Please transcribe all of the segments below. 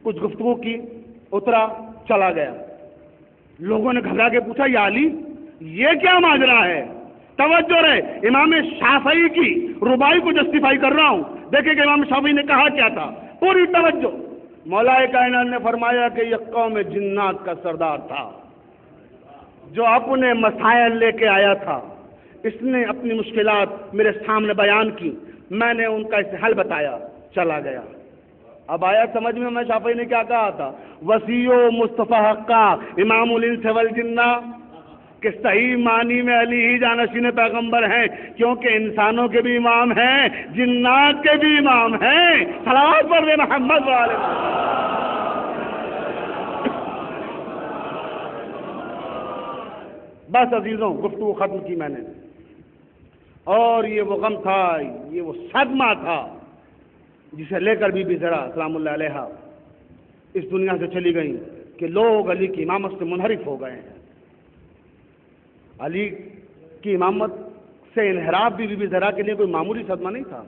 کچھ گفتگو کی، اترا، چلا گیا۔ لوگوں نے گھبرا کے پوچھا یا علی یہ کیا ماجرا ہے؟ توجہ رہے، امام شافعی کی ربائی کو جسٹیفائی کر رہا ہوں، دیکھیں کہ امام شافعی نے کہا کیا تھا، پوری توجہ۔ مولا کائنات نے فرمایا کہ یہ قوم جنات کا سردار تھا جو اپنے مسائل لے کے آیا تھا، اس نے اپنی مشکلات میرے سامنے بیان کی، میں نے ان کا اسے حل بتایا، چلا گیا۔ اب آیا سمجھ میں شافعی نے کیا کہا تھا؟ وسیع مصطفیٰ حقا امام الانس والجنہ، کہ صحیح معنی میں علی ہی جانشین پیغمبر ہیں، کیونکہ انسانوں کے بھی امام ہیں، جنات کے بھی امام ہیں۔ صلوات پر محمد والے۔ بس عزیزوں، گفتگو ختم کی میں نے، اور یہ وہ غم تھا، یہ وہ صدمہ تھا جسے لے کر بی بی زہرا سلام اللہ علیہا اس دنیا سے چلی گئیں کہ لوگ علی کی امامت سے منحرف ہو گئے ہیں۔ علی کی امامت سے انحراف بھی بی بی زہرا کے لیے کوئی معمولی صدمہ نہیں تھا،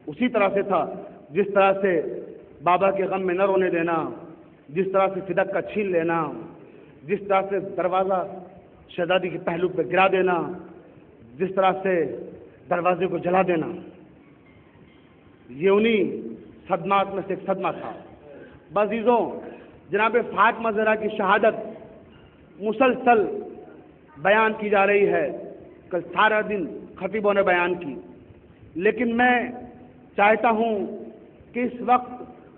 اسی طرح سے تھا جس طرح سے بابا کے غم میں نہ رونے دینا، جس طرح سے صدق کا چھین لینا، جس طرح سے دروازہ شہزادی کے پہلو پہ گرا دینا، جس طرح سے دروازے کو جلا دینا، یہ انہی صدمات میں سے ایک صدمہ تھا۔ عزیزوں، جناب فاطمہ زہرا کی شہادت مسلسل بیان کی جا رہی ہے، کل سارا دن خطیبوں نے بیان کی، لیکن میں چاہتا ہوں کہ اس وقت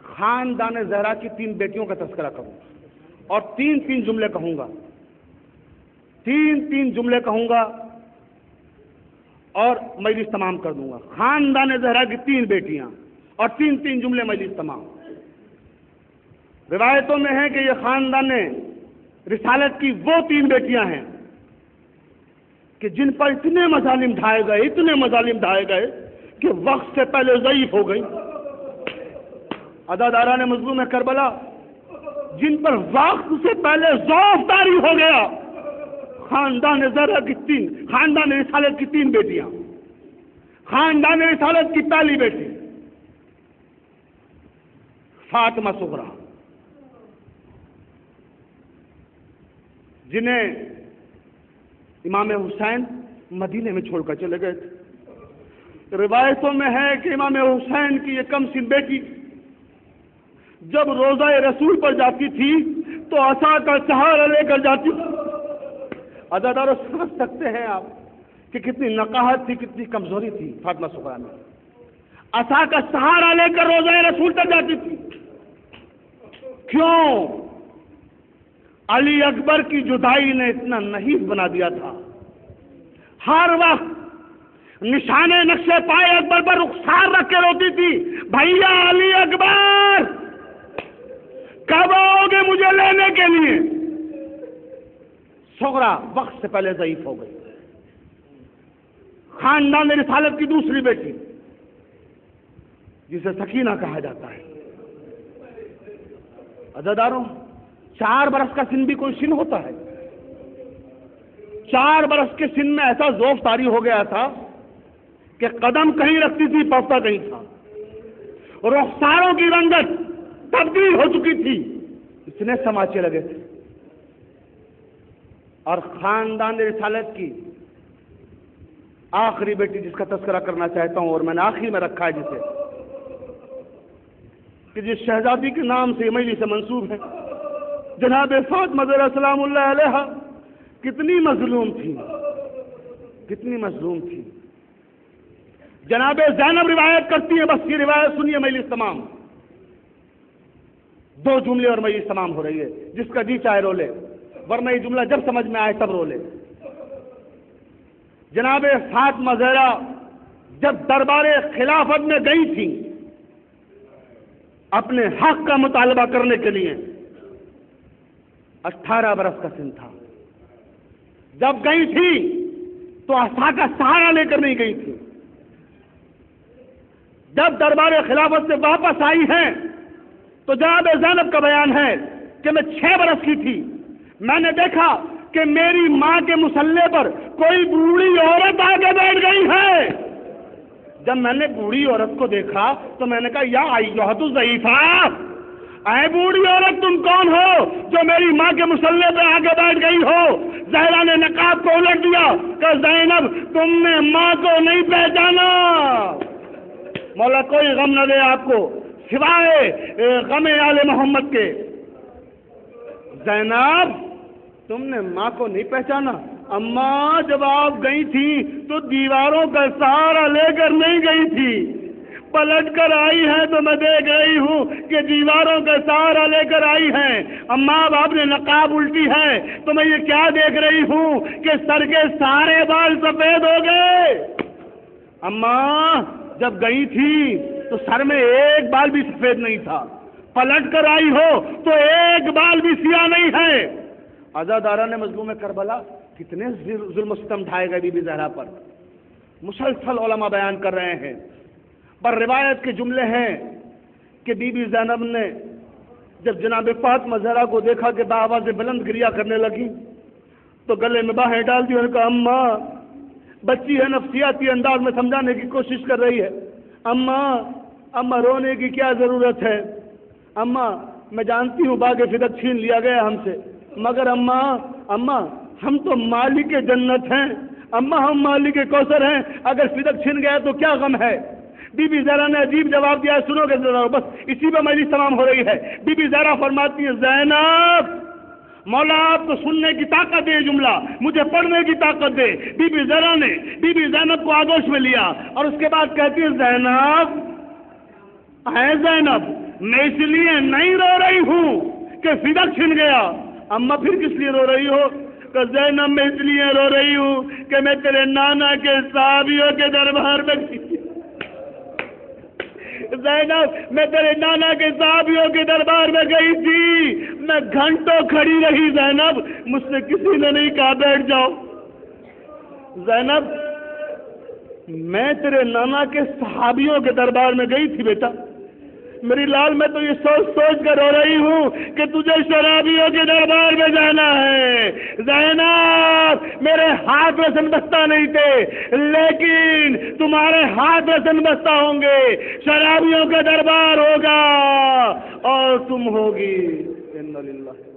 خاندان زہرا کی 3 بیٹیوں کا تذکرہ کروں اور 3 جملے کہوں گا، 3 جملے کہوں گا اور مجلس تمام کر دوں گا۔ خاندان زہرا کی 3 بیٹیاں اور 3 جملے، مجلس تمام۔ روایتوں میں ہے کہ یہ خاندان رسالت کی وہ 3 بیٹیاں ہیں کہ جن پر اتنے مظالم ڈھائے گئے کہ وقت سے پہلے ضعیف ہو گئی۔ عزاداران مظلوم کربلا جن پر وقت سے پہلے ضعف طاری ہو گیا، خاندان زہرا کی 3، خاندان رسالت کی 3 بیٹیاں۔ خاندان رسالت کی پہلی بیٹی فاطمہ صغریٰ، جنہیں امام حسین مدینے میں چھوڑ کر چلے گئے تھے۔ روایتوں میں ہے کہ امام حسین کی یہ کم سن بیٹی جب روضہ رسول پر جاتی تھی تو عصا کا سہارا لے کر جاتی تھی۔ عزاداروں، سمجھ سکتے ہیں آپ کہ کتنی نقاہت تھی، کتنی کمزوری تھی فاطمہ صغریٰ میں۔ عصا کا سہارا لے کر روضہ رسول تک جاتی تھی۔ کیوں؟ علی اکبر کی جدائی نے اتنا نحیف بنا دیا تھا، ہر وقت نشانے نقشے پائے اکبر پر رخسار رکھ کے روتی تھی، بھیا علی اکبر کب آؤ گے مجھے لینے کے لیے؟ صغریٰ وقت سے پہلے ضعیف ہو گئی۔ خاندان رسالت کی دوسری بیٹی جسے سکینہ کہا جاتا ہے۔ عزاداروں، 4 برس کا سن بھی کوئی سن ہوتا ہے؟ 4 برس کے سن میں ایسا ذوف طاری ہو گیا تھا کہ قدم کہیں رکھتی تھی، پوتا کہیں تھا، رخساروں کی رنگت تبدیل ہو چکی تھی، اتنے سماچے لگے تھے۔ اور خاندان رسالت کی آخری بیٹی جس کا تذکرہ کرنا چاہتا ہوں، اور میں نے آخری میں رکھا ہے جسے، کہ جس شہزادی کے نام سے مجلس سے منسوب ہے، جناب فاطمہ زہرا سلام اللہ علیہا، کتنی مظلوم تھی۔ جناب زینب روایت کرتی ہیں، بس یہ روایت سنیے، مجلس تمام، 2 جملے اور مجلس تمام ہو رہی ہے، جس کا جی چاہے رو لے، ورنہ یہ جملہ جب سمجھ میں آئے تب رو لے۔ جناب فاطمہ زہرا جب دربار خلافت میں گئی تھی اپنے حق کا مطالبہ کرنے کے لیے، 18 برس کا سن تھا۔ جب گئی تھی تو عصا کا سہارا لے کر نہیں گئی تھی۔ جب دربار خلافت سے واپس آئی ہیں تو جناب زینب کا بیان ہے کہ میں 6 برس کی تھی، میں نے دیکھا کہ میری ماں کے مصلے پر کوئی بوڑھی عورت آگے بیٹھ گئی ہے۔ جب میں نے بوڑھی عورت کو دیکھا تو میں نے کہا یا ایھا الضعیفہ، اے بوڑھی عورت تم کون ہو جو میری ماں کے مصلے پہ آگے بیٹھ گئی ہو؟ زہرا نے نقاب کو الٹ دیا کہ زینب تم نے ماں کو نہیں پہچانا۔ مولا کوئی غم نہ دے آپ کو سوائے غم آل محمد کے۔ زینب تم نے ماں کو نہیں پہچانا؟ اماں جب آپ گئی تھی تو دیواروں کا سہارا لے کر نہیں گئی تھی، پلٹ کر آئی ہیں تو میں دیکھ رہی ہوں کہ دیواروں کا سہارا لے کر آئی ہیں۔ اماں اب آپ نے نقاب الٹی ہے تو میں یہ کیا دیکھ رہی ہوں کہ سر کے سارے بال سفید ہو گئے۔ اماں جب گئی تھی تو سر میں ایک بال بھی سفید نہیں تھا، پلٹ کر آئی ہو تو ایک بال بھی سیاہ نہیں ہے۔ عزاداران مظلوم کربلا کتنے ظلم و ستم ڈھائے گئے بی بی زہرا پر، مسلسل علماء بیان کر رہے ہیں۔ پر روایت کے جملے ہیں کہ بی بی زینب نے جب جناب فاطمہ زہرا کو دیکھا کہ بآواز بلند گریہ کرنے لگی تو گلے میں باہیں ڈال دی اور کہا اماں بچی ہے، نفسیاتی انداز میں سمجھانے کی کوشش کر رہی ہے۔ اماں رونے کی کیا ضرورت ہے؟ اماں میں جانتی ہوں باغ فدق چھین لیا گیا ہم سے، مگر اماں ہم تو مالک جنت ہیں، اماں ہم مالک کوثر ہیں، اگر فدق چھن گیا تو کیا غم ہے؟ بی بی زہرا نے عجیب جواب دیا، سنو گے ذرا، بس اسی پہ مجلس تمام ہو رہی ہے۔ بی بی زہرا فرماتی ہے زینب مولا آپ کو سننے کی طاقت دے، جملہ مجھے پڑھنے کی طاقت دے۔ بی بی زہرا نے بی بی زینب کو آغوش میں لیا اور اس کے بعد کہتی ہے زینب اے زینب میں اس لیے نہیں رو رہی ہوں کہ فدق چھن گیا۔ اماں پھر کس لیے رو رہی ہو؟ کہ زینب میں اس لیے رو رہی ہوں کہ میں تیرے نانا کے صحابیوں کے دربار میں زینب میں تیرے نانا کے صحابیوں کے دربار میں گئی تھی، میں گھنٹوں کھڑی رہی زینب، مجھ سے کسی نے نہیں کہا بیٹھ جاؤ۔ زینب میں تیرے نانا کے صحابیوں کے دربار میں گئی تھی بیٹا، میری لال میں تو یہ سوچ سوچ کر رو رہی ہوں کہ تجھے شرابیوں کے دربار میں جانا ہے۔ زینب میرے ہاتھ وسن بستہ نہیں تھے لیکن تمہارے ہاتھ وسن بستہ ہوں گے، شرابیوں کا دربار ہوگا اور تم ہوگی۔ اِنَّ لِلَّهِ